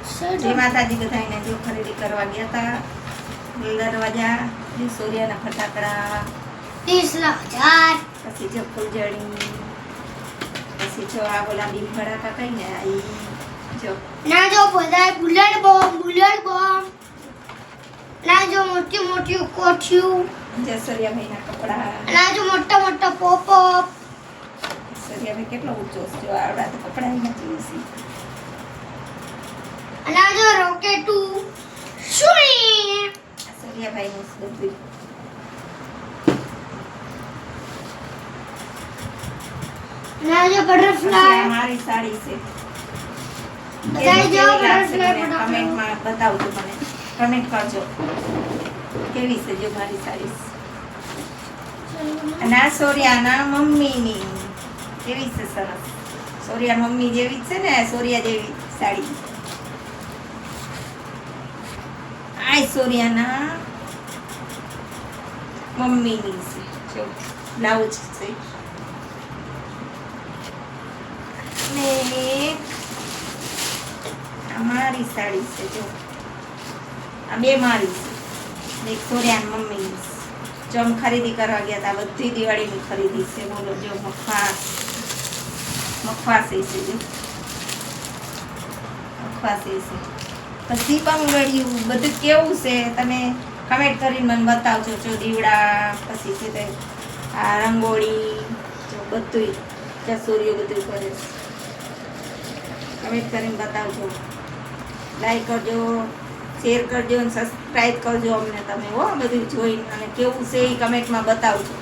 જય માતાજી બધાને જો ખરીદી કરવા ગયા હતા દરવાજા સૂર્યના ફટાકડા 30,000 પછી જો ફૂલજડી પછી જો આ બોલા બીમ ફટાકા કઈ ને આ જો ના જો બધા બુલેટ બોમ્બ ના જો મોટી મોટી કોઠિયું જે સૂર્યાભાઈના કપડા ના જો મોટા મોટા પોપઅપ સૂર્યાભાઈ કેટલો ઊંચો છે જો આવડા તો કપડા નથી છે ના જો રોકેટુ શુઈ સૂર્યાભાઈનું બધું ના જો પછી બટરફ્લાય આ મારી સાડી છે બધાય જો બટરફ્લાય કમેન્ટમાં બતાવજો મને કમેન્ટ કરજો કેવી છે જો મારી સાડી અને આ સૂર્યાના મમ્મીની કેવી છે સરસ સૂર્યા મમ્મી જેવી જ છે ને સૂર્યા જેવી સાડી આ સૂર્યાના મમ્મીની છે જો બ્લાઉઝ છે ને આ મારી સાડી છે જો આ બે મારી છે ને એક સૂર્યાની મમ્મીની છે જો અમે ખરીદી કરવા ગયા હતા બધી દિવાળીની ખરીદી છે બોલો જો મખવા છે જો મખવા છે પછી બંગડિયું બધું કેવું છે તમે કમેન્ટ કરીને મને બતાવજો જો દીવડા પછી છે તે આ રંગોળી જો બધું સૂર્ય બધું કરે છે કમેન્ટ કરીને બતાવજો લાઈક કરજો શેર કરજો અને સબસ્ક્રાઈબ કરજો અમને તમે હો બધું જોઈને અને કેવું છે એ કમેન્ટમાં બતાવજો